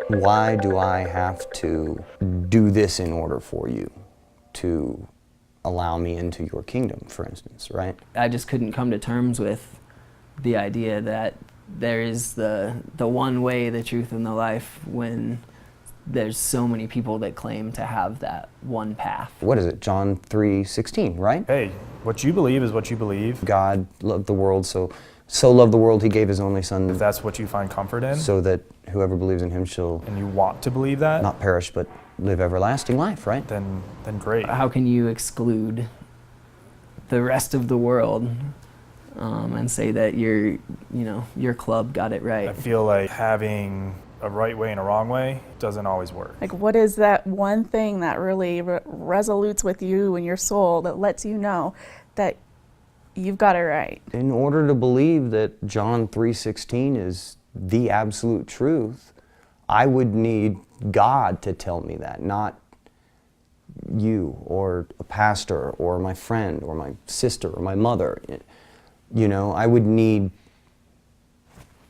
Why do I have to do this in order for you to allow me into your kingdom, for instance, right? I just couldn't come to terms with the idea that there is the one way, the truth, and the life when there's so many people that claim to have that one path. What is it, John 3:16, right? Hey, what you believe is what you believe. God loved the world, so loved the world he gave his only son. If that's what you find comfort in, so that whoever believes in him shall and you want to believe that, not perish but live everlasting life, right? then great. How can you exclude the rest of the world and say that your club got it right? I feel like having a right way and a wrong way doesn't always work. Like, what is that one thing that really resolutes with you and your soul that lets you know that you've got it right? In order to believe that John 3:16 is the absolute truth, I would need God to tell me that, not you or a pastor or my friend or my sister or my mother. I would need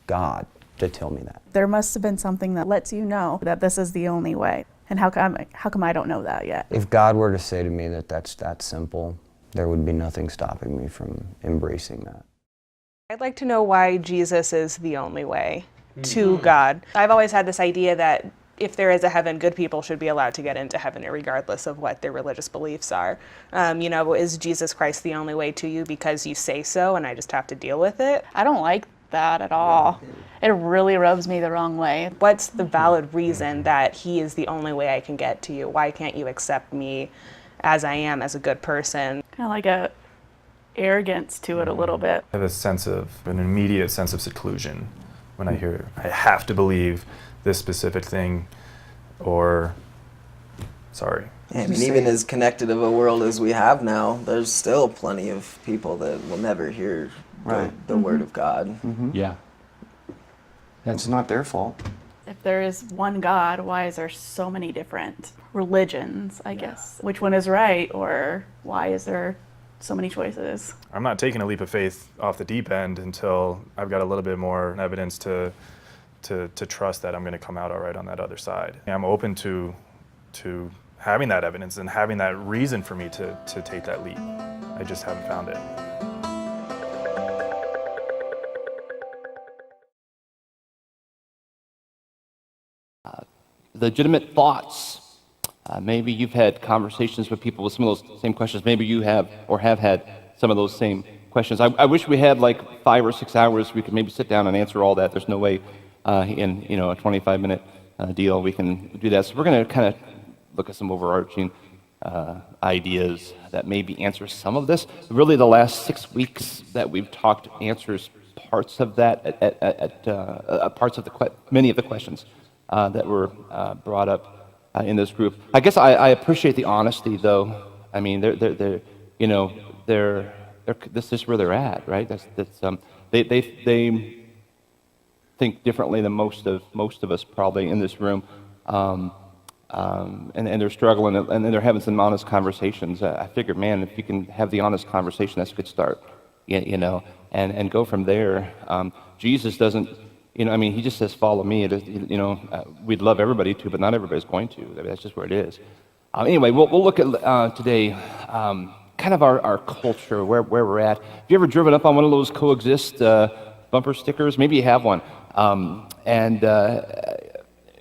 God to tell me that. There must have been something that lets you know that this is the only way. And how come I don't know that yet? If God were to say to me that that's that simple, there would be nothing stopping me from embracing that. I'd like to know why Jesus is the only way to God. I've always had this idea that if there is a heaven, good people should be allowed to get into heaven regardless of what their religious beliefs are. Is Jesus Christ the only way to you because you say so and I just have to deal with it? I don't like that at all. It really rubs me the wrong way. What's the valid reason that he is the only way I can get to you? Why can't you accept me as I am, as a good person? Kind of like a arrogance to it a little bit. I have an immediate sense of seclusion when I hear I have to believe this specific thing, or sorry. I mean, even as connected of a world as we have now, there's still plenty of people that will never hear the word of God. Yeah. That's not their fault. If there is one God, why is there so many different religions, I guess? Which one is right, or why is there so many choices? I'm not taking a leap of faith off the deep end until I've got a little bit more evidence to trust that I'm going to come out all right on that other side. I'm open to having that evidence and having that reason for me to take that leap. I just haven't found it. Legitimate thoughts. Maybe you've had conversations with people with some of those same questions. Maybe you have or have had some of those same questions. I wish we had like 5 or 6 hours. We could maybe sit down and answer all that. There's no way in a 25-minute deal we can do that. So we're going to kind of look at some overarching ideas that maybe answer some of this. Really, the last 6 weeks that we've talked answers parts of that, parts of many of the questions that were brought up in this group. I guess I appreciate the honesty, though. I mean, this is where they're at, right? They think differently than most of us probably in this room, and they're struggling, and they're having some honest conversations. I figured, man, if you can have the honest conversation, that's a good start, and go from there. Jesus doesn't. He just says, follow me. We'd love everybody to, but not everybody's going to. That's just where it is. Anyway, we'll look at today kind of our culture, where we're at. Have you ever driven up on one of those Coexist bumper stickers? Maybe you have one.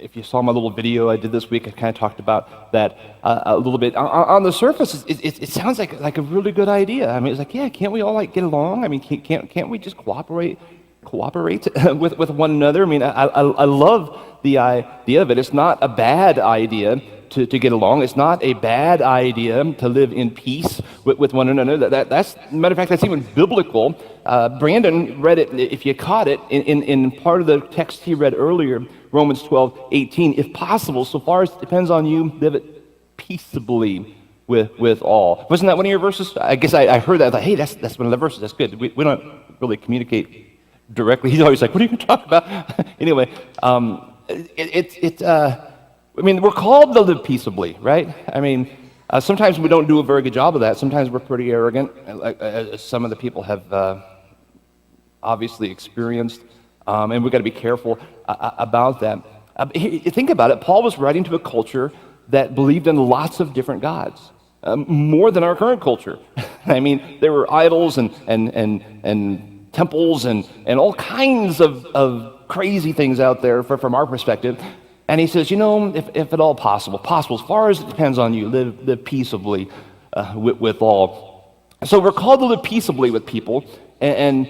If you saw my little video I did this week, I kind of talked about that a little bit. On the surface, it sounds like a really good idea. I mean, it's like, yeah, can't we all get along? I mean, can't we just cooperate with one another? I mean, I love the idea of it. It's not a bad idea to get along. It's not a bad idea to live in peace with one another. That's matter of fact, that's even biblical. Brandon read it, if you caught it, in part of the text he read earlier, Romans 12:18. If possible, so far as it depends on you, live it peaceably with all. Wasn't that one of your verses? I guess I heard that. I thought, hey, that's one of the verses. That's good. We don't really communicate directly. He's always like, what are you going to talk about? Anyway, we're called to live peaceably, right? I mean, sometimes we don't do a very good job of that. Sometimes we're pretty arrogant, as some of the people have obviously experienced, and we've got to be careful about that. Think about it. Paul was writing to a culture that believed in lots of different gods, more than our current culture. I mean, there were idols and temples and all kinds of crazy things out there from our perspective. And he says, if at all possible, as far as it depends on you, live peaceably with all. So we're called to live peaceably with people, and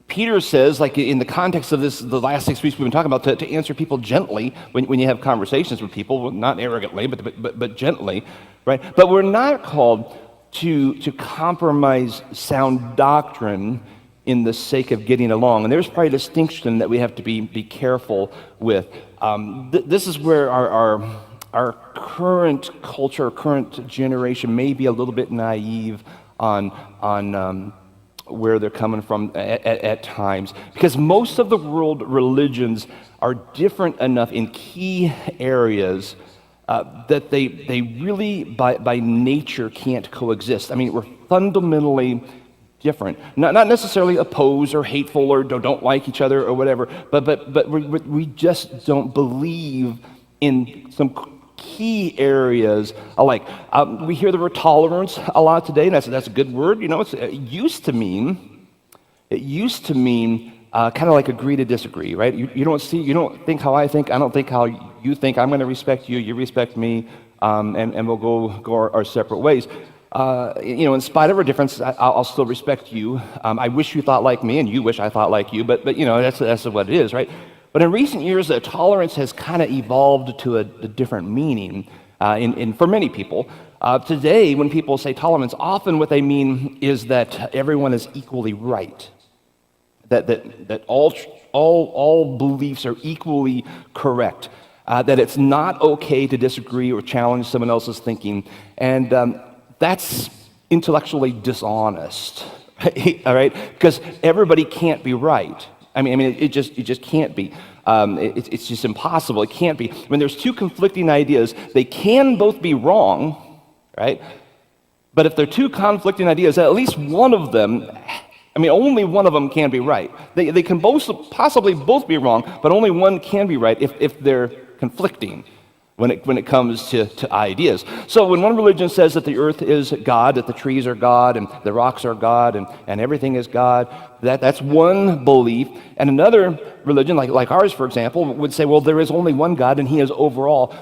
Peter says, like in the context of the last 6 weeks we've been talking about, to answer people gently when you have conversations with people, not arrogantly, but gently, right? But we're not called to compromise sound doctrine in the sake of getting along. And there's probably a distinction that we have to be careful with. This is where our current culture, current generation may be a little bit naive on where they're coming from at times, because most of the world religions are different enough in key areas that they really by nature can't coexist. I mean, we're fundamentally different, not necessarily opposed or hateful or don't like each other or whatever, but we just don't believe in some key areas alike. We hear the word tolerance a lot today, and that's a good word. It used to mean kind of like agree to disagree, right? You don't think how I think, I don't think how you think. I'm going to respect you, you respect me, and we'll go our separate ways. In spite of our difference, I'll still respect you. I wish you thought like me, and you wish I thought like you, but that's what it is, right? But in recent years, tolerance has kind of evolved to a different meaning for many people. Today, when people say tolerance, often what they mean is that everyone is equally right, that all beliefs are equally correct, that it's not okay to disagree or challenge someone else's thinking, and that's intellectually dishonest, all right? Because everybody can't be right. I mean, it just can't be. It's just impossible. It can't be. When there's two conflicting ideas, they can both be wrong, right? But if they're two conflicting ideas, at least one of them, only one of them can be right. They can possibly both be wrong, but only one can be right if they're conflicting when it comes to ideas. So when one religion says that the earth is God, that the trees are God, and the rocks are God, and everything is God, that's one belief. And another religion, like ours, for example, would say, well, there is only one God, and He is overall.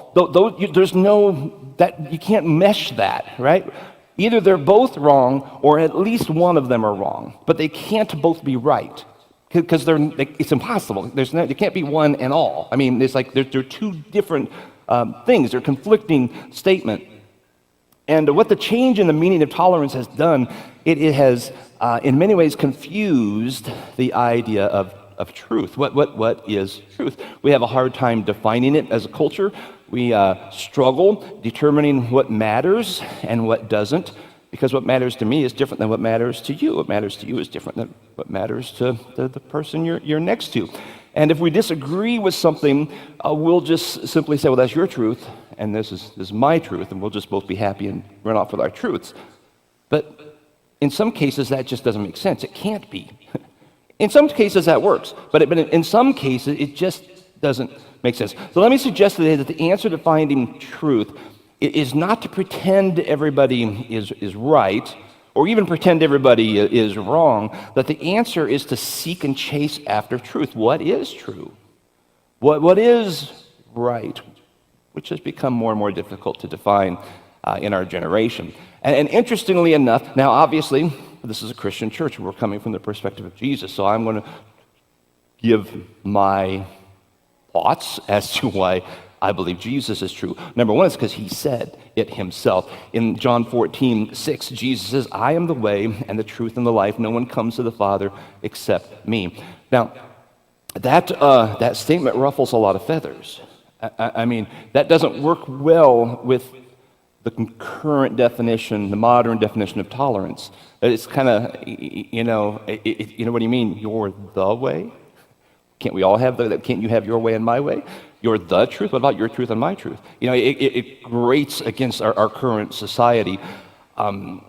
There's no, that you can't mesh that, right? Either they're both wrong, or at least one of them are wrong. But they can't both be right, because it's impossible. There can't be one and all. It's like they're two different things. They're conflicting statement. And what the change in the meaning of tolerance has done, it has in many ways confused the idea of truth. What is truth? We have a hard time defining it as a culture. We struggle determining what matters and what doesn't, because what matters to me is different than what matters to you. What matters to you is different than what matters to the person you're next to. And if we disagree with something, we'll just simply say, well, that's your truth, and this is my truth, and we'll just both be happy and run off with our truths. But in some cases, that just doesn't make sense. It can't be. In some cases, that works, but in some cases, it just doesn't make sense. So let me suggest today that the answer to finding truth is not to pretend everybody is right, or even pretend everybody is wrong, that the answer is to seek and chase after truth. What is true? What is right? Which has become more and more difficult to define in our generation. And interestingly enough, now obviously, this is a Christian church, and we're coming from the perspective of Jesus, so I'm going to give my thoughts as to why I believe Jesus is true. Number one is because He said it Himself. In John 14:6, Jesus says, I am the way and the truth and the life. No one comes to the Father except me. Now, that statement ruffles a lot of feathers. That doesn't work well with the current definition, the modern definition of tolerance. It's kind of, you know what do you mean? You're the way? Can't we all have can't you have your way and my way? You're the truth? What about your truth and my truth? It grates against our current society. But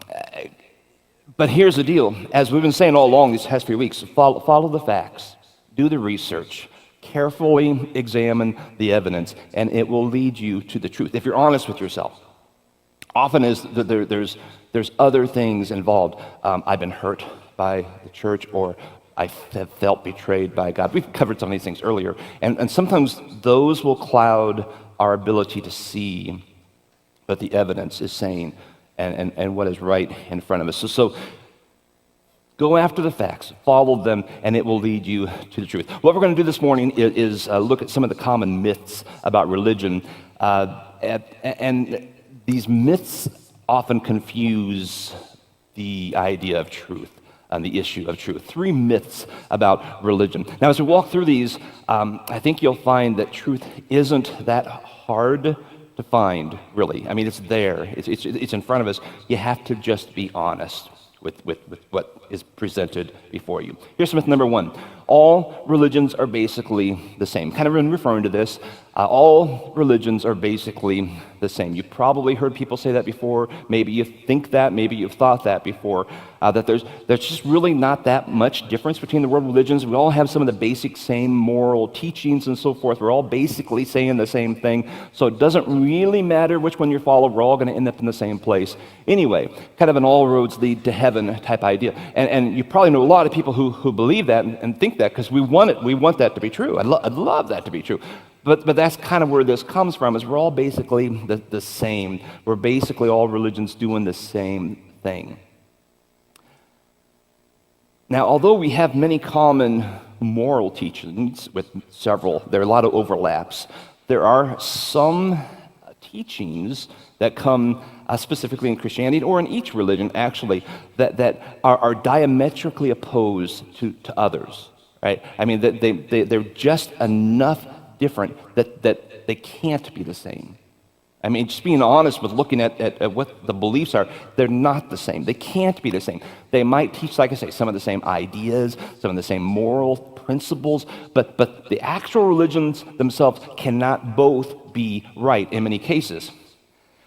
here's the deal. As we've been saying all along these past few weeks, follow the facts. Do the research. carefully examine the evidence, and it will lead you to the truth, if you're honest with yourself. Often there's other things involved. I've been hurt by the church, or I have felt betrayed by God. We've covered some of these things earlier. And sometimes those will cloud our ability to see what the evidence is saying and what is right in front of us. So go after the facts, follow them, and it will lead you to the truth. What we're going to do this morning is look at some of the common myths about religion. And these myths often confuse the idea of truth and the issue of truth. 3 myths about religion. Now, as we walk through these, I think you'll find that truth isn't that hard to find, really. I mean, it's there. It's in front of us. You have to just be honest with what is presented before you. Here's myth number 1. All religions are basically the same. Kind of been referring to this. All religions are basically the same. You've probably heard people say that before. Maybe you think that. Maybe you've thought that before. That there's just really not that much difference between the world religions. We all have some of the basic same moral teachings and so forth. We're all basically saying the same thing. So it doesn't really matter which one you follow. We're all going to end up in the same place. Anyway, kind of an all roads lead to heaven type idea. And you probably know a lot of people who believe that and think that because we want it. We want that to be true. I'd love that to be true. But that's kind of where this comes from, is we're all basically the same. We're basically all religions doing the same thing. Now, although we have many common moral teachings with several, there are a lot of overlaps. There are some teachings that come specifically in Christianity, or in each religion actually, that are diametrically opposed to others. Right? I mean, they're just enough different that they can't be the same. I mean, just being honest with looking at what the beliefs are, they're not the same. They can't be the same. They might teach, like I say, some of the same ideas, some of the same moral principles, but the actual religions themselves cannot both be right in many cases.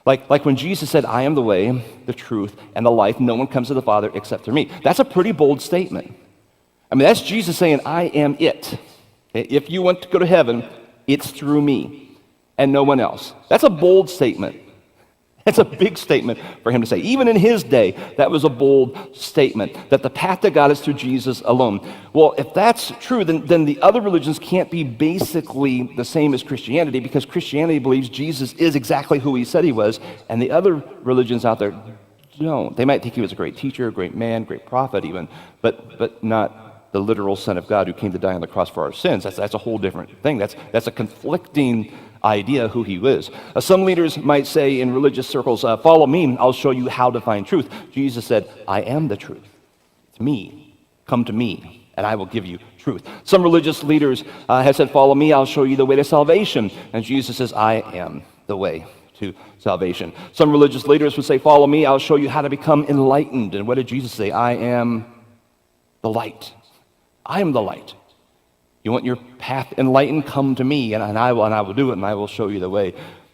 Like when Jesus said, "I am the way, the truth, and the life. No one comes to the Father except through me." That's a pretty bold statement. I mean, that's Jesus saying, "I am it. If you want to go to heaven, it's through me and no one else." That's a bold statement. That's a big statement for him to say. Even in his day, that was a bold statement, that the path to God is through Jesus alone. Well, if that's true, then the other religions can't be basically the same as Christianity, because Christianity believes Jesus is exactly who he said he was, and the other religions out there don't. They might think he was a great teacher, a great man, great prophet even, but not the literal Son of God who came to die on the cross for our sins. That's a whole different thing. That's a conflicting idea who he is. Some leaders might say in religious circles, "Follow me, I'll show you how to find truth." Jesus said, "I am the truth. It's me. Come to me, and I will give you truth." Some religious leaders have said, "Follow me, I'll show you the way to salvation." And Jesus says, "I am the way to salvation." Some religious leaders would say, "Follow me, I'll show you how to become enlightened." And what did Jesus say? "I am the light. I am the light. You want your path enlightened? Come to me, and I will do it, and I will show you the way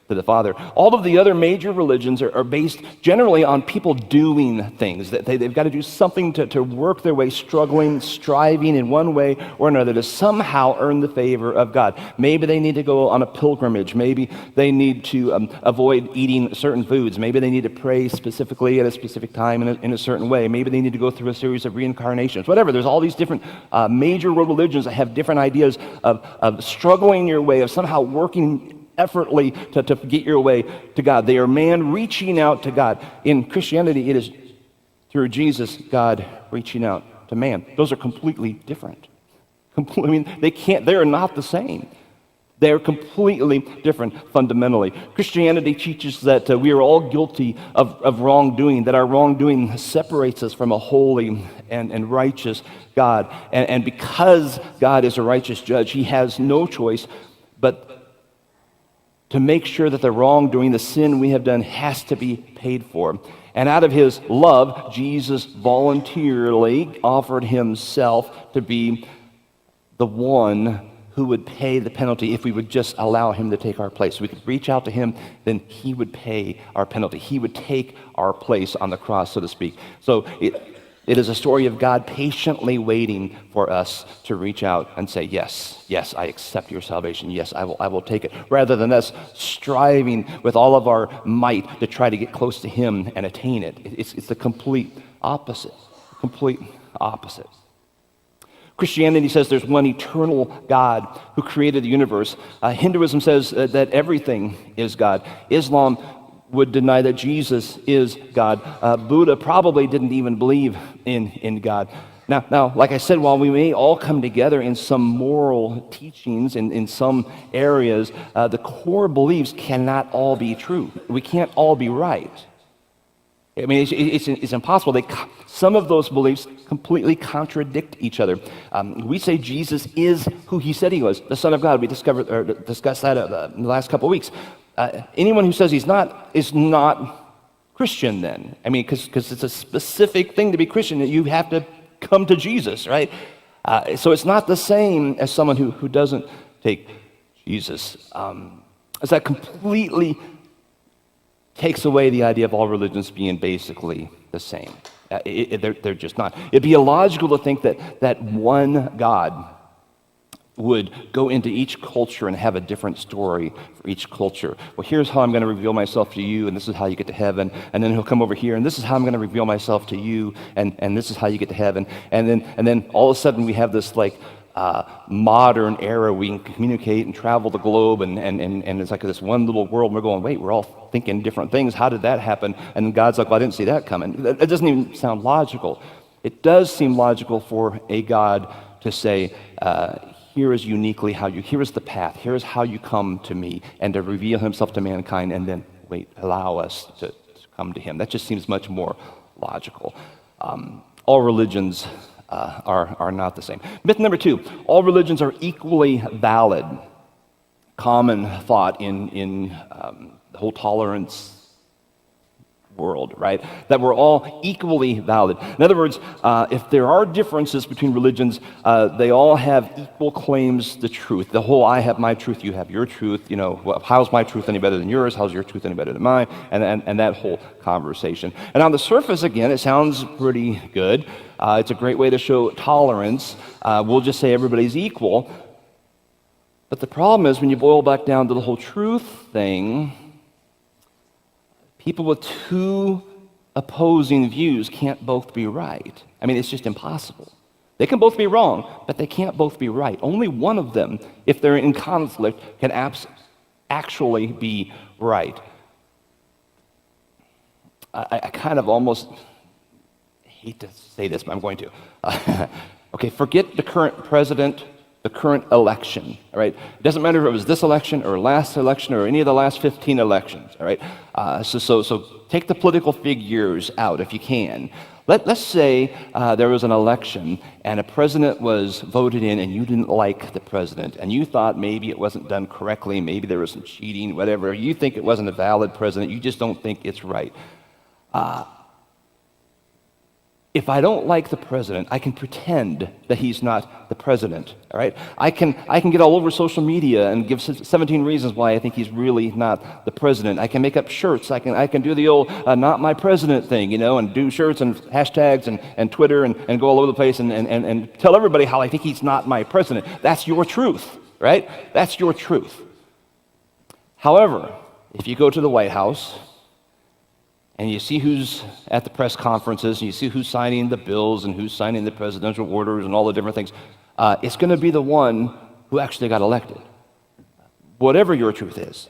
to the Father." All of the other major religions are based generally on people doing things. They've got to do something to work their way, struggling, striving in one way or another to somehow earn the favor of God. Maybe they need to go on a pilgrimage. Maybe they need to avoid eating certain foods. Maybe they need to pray specifically at a specific time in a certain way. Maybe they need to go through a series of reincarnations. Whatever. There's all these different major world religions that have different ideas of struggling your way, of somehow working effortlessly to get your way to God. They are man reaching out to God. In Christianity, it is through Jesus, God reaching out to man. Those are completely different. I mean, they are not the same. They are completely different fundamentally. Christianity teaches that we are all guilty of wrongdoing, that our wrongdoing separates us from a holy and righteous God. And because God is a righteous judge, he has no choice but to make sure that the wrongdoing, the sin we have done, has to be paid for. And out of his love, Jesus voluntarily offered himself to be the one who would pay the penalty if we would just allow him to take our place. We could reach out to him, then he would pay our penalty. He would take our place on the cross, so to speak. So It is a story of God patiently waiting for us to reach out and say, yes, yes, I accept your salvation. Yes, I will take it. Rather than us striving with all of our might to try to get close to him and attain it. It's the complete opposite. Complete opposite. Christianity says there's one eternal God who created the universe. Hinduism says that everything is God. Islam would deny that Jesus is God. Buddha probably didn't even believe in God. Now, like I said, while we may all come together in some moral teachings in some areas, the core beliefs cannot all be true. We can't all be right. I mean, it's impossible. Some of those beliefs completely contradict each other. We say Jesus is who he said he was, the Son of God. We discussed that in the last couple of weeks. Anyone who says he's not is not Christian then. I mean, because it's a specific thing to be Christian, that you have to come to Jesus, right? So it's not the same as someone who doesn't take Jesus. As that completely takes away the idea of all religions being basically the same. They're just not. It'd be illogical to think that one God would go into each culture and have a different story for each culture. Well, here's how I'm going to reveal myself to you, and this is how you get to heaven. And then he'll come over here, and this is how I'm going to reveal myself to you, and this is how you get to heaven. And then all of a sudden we have this modern era. We can communicate and travel the globe, and it's like this one little world. And we're going, wait, we're all thinking different things. How did that happen? And God's like, well, I didn't see that coming. It doesn't even sound logical. It does seem logical for a God to say, here is uniquely here is the path, here is how you come to me, and to reveal himself to mankind, and then allow us to come to him. That just seems much more logical. All religions are not the same. Myth number 2, all religions are equally valid. Common thought in the whole tolerance world, right? That we're all equally valid. In other words, if there are differences between religions, they all have equal claims to truth. The whole I have my truth, you have your truth, how's my truth any better than yours? How's your truth any better than mine? And that whole conversation. And on the surface, again, it sounds pretty good. It's a great way to show tolerance. We'll just say everybody's equal. But the problem is when you boil back down to the whole truth thing, people with two opposing views can't both be right. I mean, it's just impossible. They can both be wrong, but they can't both be right. Only one of them, if they're in conflict, can actually be right. I kind of almost hate to say this, but I'm going to. Okay, forget the current president, the current election, all right? It doesn't matter if it was this election or last election or any of the last 15 elections, all right? So take the political figures out if you can. Let's say there was an election and a president was voted in and you didn't like the president and you thought maybe it wasn't done correctly, maybe there was some cheating, whatever. You think it wasn't a valid president, you just don't think it's right. If I don't like the president, I can pretend that he's not the president, all right? I can get all over social media and give 17 reasons why I think he's really not the president. I can make up shirts. I can do the old not my president thing, and do shirts and hashtags and Twitter and go all over the place and tell everybody how I think he's not my president. That's your truth, right? That's your truth. However, if you go to the White House, and you see who's at the press conferences, and you see who's signing the bills and who's signing the presidential orders and all the different things, it's going to be the one who actually got elected. Whatever your truth is.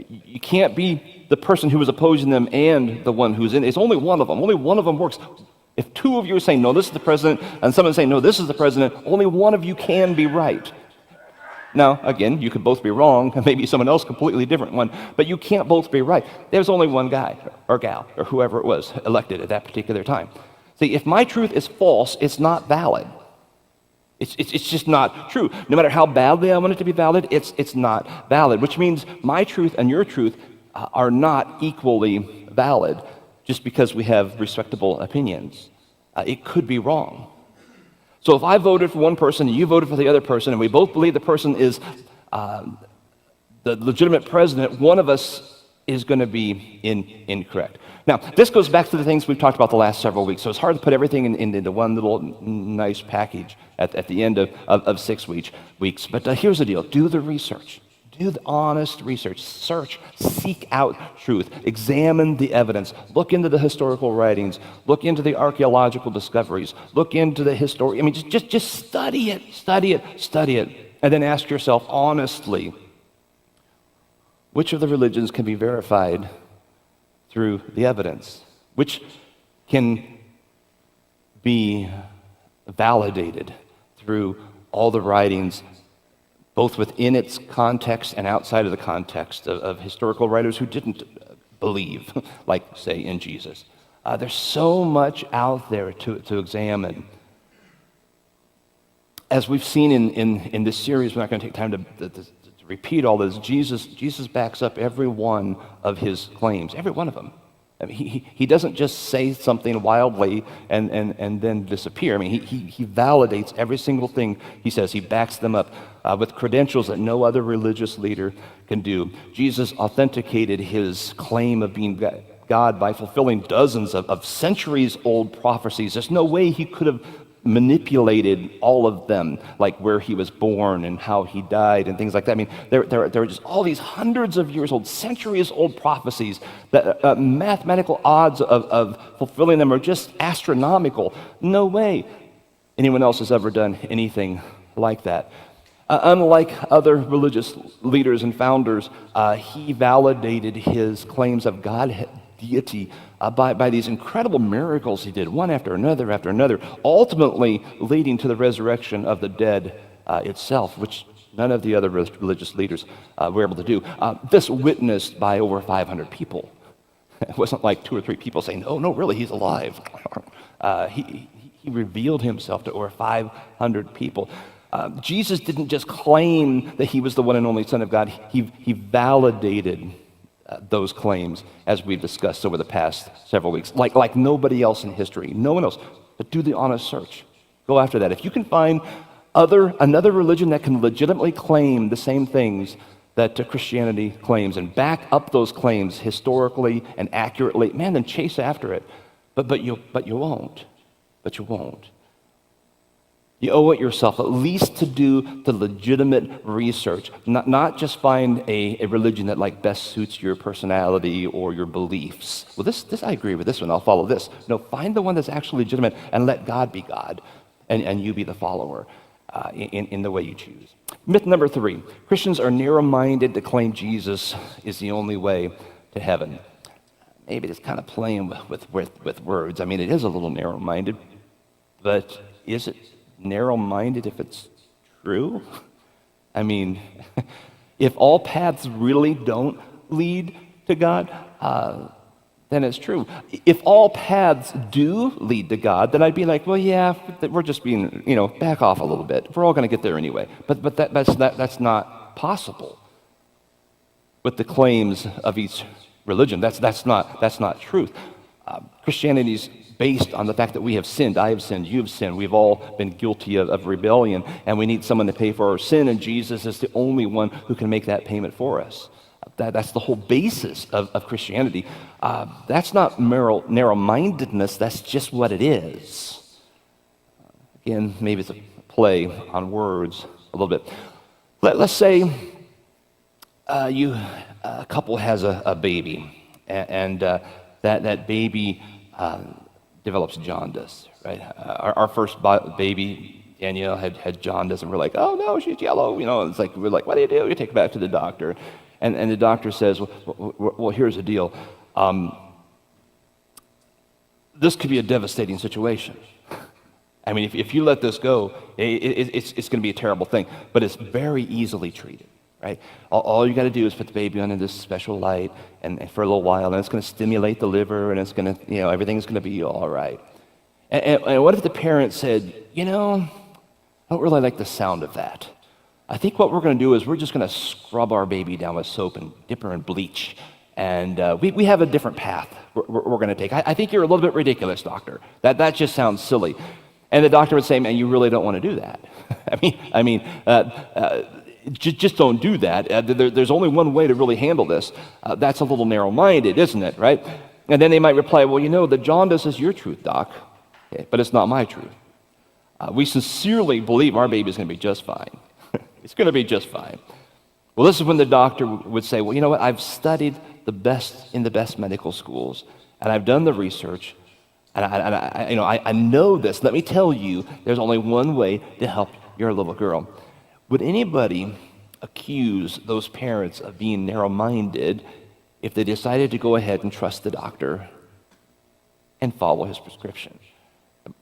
You can't be the person who was opposing them and the one who's in. It's only one of them. Only one of them works. If two of you are saying, no, this is the president, and someone saying, no, this is the president, only one of you can be right. Now, again, you could both be wrong, and maybe someone else completely different one, but you can't both be right. There's only one guy or gal or whoever it was elected at that particular time. See, if my truth is false, it's not valid. It's just not true. No matter how badly I want it to be valid, it's not valid, which means my truth and your truth are not equally valid just because we have respectable opinions. It could be wrong. So if I voted for one person and you voted for the other person, and we both believe the person is the legitimate president, one of us is going to be incorrect. Now, this goes back to the things we've talked about the last several weeks, so it's hard to put everything into one little nice package at the end of 6 weeks. But here's the deal. Do the research. Do the honest research. Search, seek out truth. Examine the evidence. Look into the historical writings. Look into the archaeological discoveries. Look into the history. I mean, just study it, study it, study it. And then ask yourself honestly, which of the religions can be verified through the evidence? Which can be validated through all the writings, both within its context and outside of the context of historical writers who didn't believe, like, say, in Jesus. There's so much out there to examine. As we've seen in this series, we're not going to take time to repeat all this. Jesus backs up every one of his claims, every one of them. I mean, he doesn't just say something wildly and then disappear. I mean, he validates every single thing he says. He backs them up with credentials that no other religious leader can do. Jesus authenticated his claim of being God by fulfilling dozens of centuries-old prophecies. There's no way he could have manipulated all of them, like where he was born and how he died and things like that. I mean, there are just all these hundreds of years old, centuries old prophecies that mathematical odds of fulfilling them are just astronomical. No way anyone else has ever done anything like that. Unlike other religious leaders and founders, he validated his claims of God deity by these incredible miracles he did, one after another, ultimately leading to the resurrection of the dead itself, which none of the other religious leaders were able to do. This witnessed by over 500 people. It wasn't like 2 or 3 people saying, "Oh, no, really, he's alive." He revealed himself to over 500 people. Jesus didn't just claim that he was the one and only Son of God. He validated those claims, as we've discussed over the past several weeks, like nobody else in history. No one else. But do the honest search. Go after that. If you can find another religion that can legitimately claim the same things that Christianity claims and back up those claims historically and accurately, man, then chase after it. But you won't. But you won't. You owe it yourself at least to do the legitimate research, not just find a religion that like best suits your personality or your beliefs. Well, this I agree with this one, I'll follow this. No, find the one that's actually legitimate and let God be God and you be the follower in the way you choose. Myth number 3, Christians are narrow-minded to claim Jesus is the only way to heaven. Maybe it's kind of playing with words. I mean, it is a little narrow-minded, but is it narrow-minded if it's true? I mean, if all paths really don't lead to God, then it's true. If all paths do lead to God, then I'd be like, well, yeah, we're just being, back off a little bit. We're all going to get there anyway. But that's not possible with the claims of each religion. That's not truth. Christianity's based on the fact that we have sinned. I have sinned. You have sinned. We've all been guilty of rebellion, and we need someone to pay for our sin, and Jesus is the only one who can make that payment for us. That's the whole basis of Christianity. That's not narrow-mindedness. That's just what it is. Again, maybe it's a play on words a little bit. Let's say a couple has a baby, and that baby develops jaundice, right? Our first baby, Danielle, had jaundice, and we're like, oh no, she's yellow. It's like, we're like, what do? You take her back to the doctor. And the doctor says, well, here's the deal. This could be a devastating situation. I mean, if you let this go, it's going to be a terrible thing, but it's very easily treated. Right? All you got to do is put the baby under this special light and for a little while, and it's going to stimulate the liver, and it's going to, everything's going to be all right. And what if the parent said, I don't really like the sound of that. I think what we're going to do is we're just going to scrub our baby down with soap and dip her in bleach, and we have a different path we're going to take. I think you're a little bit ridiculous, doctor. That just sounds silly. And the doctor would say, man, you really don't want to do that. Just don't do that. There's only one way to really handle this. That's a little narrow-minded, isn't it, right? And then they might reply, well, the jaundice is your truth, Doc, okay, but it's not my truth. We sincerely believe our baby's going to be just fine. It's going to be just fine. Well, this is when the doctor would say, well, you know what? I've studied the best in the best medical schools, and I've done the research, and I know this. Let me tell you, there's only one way to help your little girl. Would anybody accuse those parents of being narrow-minded if they decided to go ahead and trust the doctor and follow his prescription?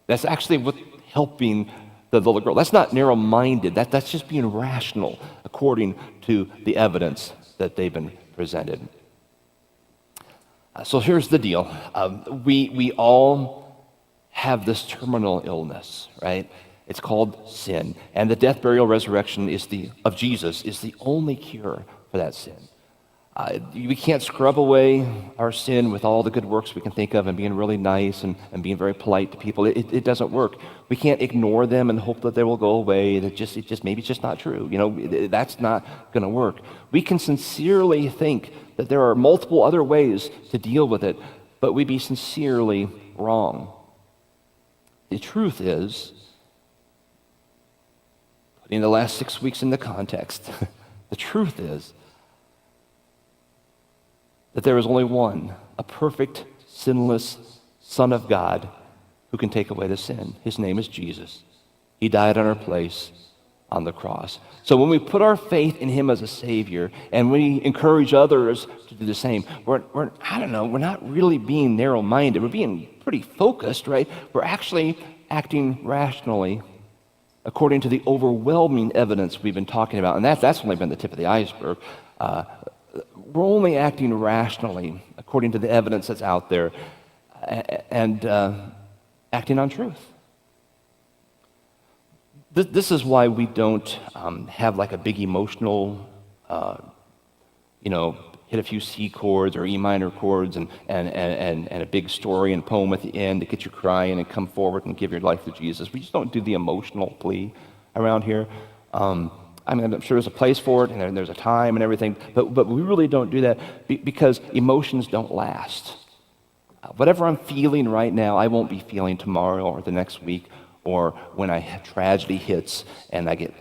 That's actually what helping the little girl. That's not narrow-minded. That's just being rational according to the evidence that they've been presented. So here's the deal. We all have this terminal illness, right? It's called sin. And the death, burial, resurrection of Jesus is the only cure for that sin. We can't scrub away our sin with all the good works we can think of and being really nice and being very polite to people. It doesn't work. We can't ignore them and hope that they will go away. Maybe it's just not true. That's not going to work. We can sincerely think that there are multiple other ways to deal with it, but we'd be sincerely wrong. The truth is, putting the last 6 weeks into context, the truth is that there is only one, a perfect, sinless Son of God who can take away the sin. His name is Jesus. He died on our place on the cross. So when we put our faith in him as a Savior and we encourage others to do the same, we're not really being narrow-minded. We're being pretty focused, right? We're actually acting rationally according to the overwhelming evidence we've been talking about. And that's only been the tip of the iceberg. We're only acting rationally according to the evidence that's out there and acting on truth. This is why we don't have like a big emotional, hit a few C chords or E minor chords and a big story and poem at the end to get you crying and come forward and give your life to Jesus. We just don't do the emotional plea around here. I'm sure there's a place for it and there's a time and everything, but we really don't do that because emotions don't last. Whatever I'm feeling right now, I won't be feeling tomorrow or the next week or when tragedy hits and I get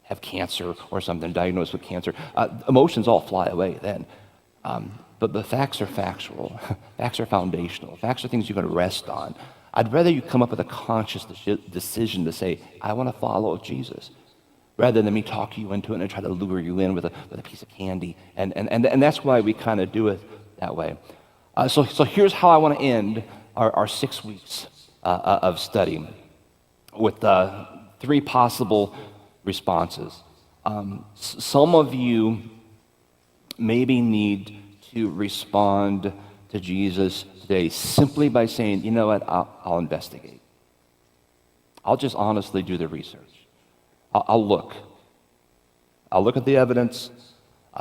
have cancer or something, diagnosed with cancer. Emotions all fly away then. But the facts are factual. Facts are foundational. Facts are things you can rest on. I'd rather you come up with a conscious decision to say, I want to follow Jesus, rather than me talk you into it and try to lure you in with a piece of candy. And that's why we kind of do it that way. So here's how I want to end our 6 weeks of study with 3 possible responses. Some of you maybe need to respond to Jesus today simply by saying, you know what, I'll investigate. I'll just honestly do the research. I'll look. I'll look at the evidence.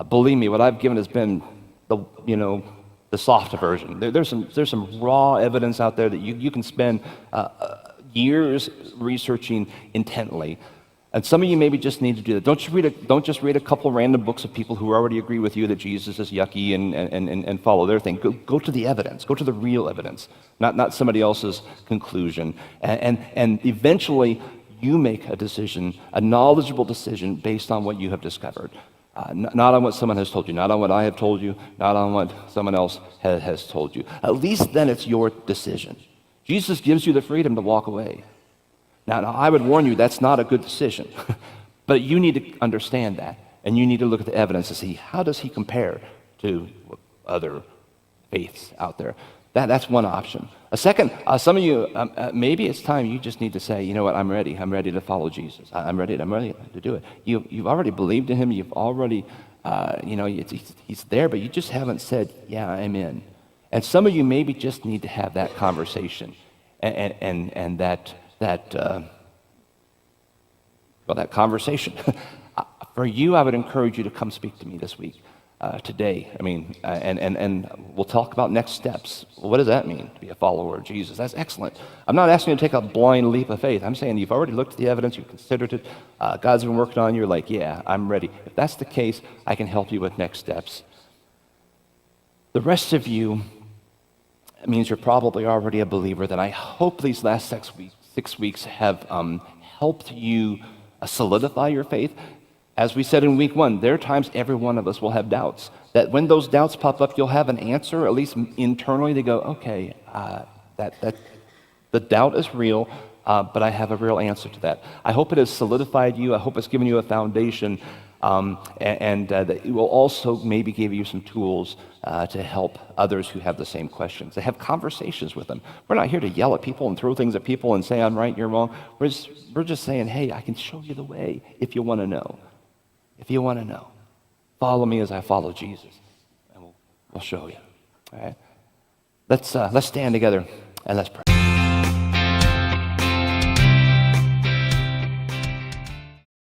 Believe me, what I've given has been the soft version. There's some raw evidence out there that you can spend years researching intently. And some of you maybe just need to do that. Don't just read a couple random books of people who already agree with you that Jesus is yucky and follow their thing. Go to the evidence. Go to the real evidence, not somebody else's conclusion. And eventually you make a decision, a knowledgeable decision based on what you have discovered. Not on what someone has told you, not on what I have told you, not on what someone else has told you. At least then it's your decision. Jesus gives you the freedom to walk away. Now, I would warn you, that's not a good decision. But you need to understand that. And you need to look at the evidence to see, how does he compare to other faiths out there? That's one option. A second, some of you, maybe it's time you just need to say, you know what, I'm ready. I'm ready to follow Jesus. I'm ready to do it. You've already believed in him. You've already, he's there, but you just haven't said, yeah, I'm in. And some of you maybe just need to have that conversation and that conversation. For you, I would encourage you to come speak to me this week. today. I mean, and we'll talk about next steps. Well, what does that mean to be a follower of Jesus? That's excellent. I'm not asking you to take a blind leap of faith. I'm saying you've already looked at the evidence, you've considered it, God's been working on you, you're like, yeah, I'm ready. If that's the case, I can help you with next steps. The rest of you, it means you're probably already a believer. Then I hope these last 6 weeks have helped you solidify your faith. As we said in week 1, there are times every one of us will have doubts. That when those doubts pop up, you'll have an answer, at least internally, to go, okay, the doubt is real, but I have a real answer to that. I hope it has solidified you. I hope it's given you a foundation, and that it will also maybe give you some tools to help others who have the same questions, to have conversations with them. We're not here to yell at people and throw things at people and say, I'm right, you're wrong. We're just saying, hey, I can show you the way if you want to know. If you want to know, follow me as I follow Jesus, and we'll show you. All right? Let's stand together and let's pray.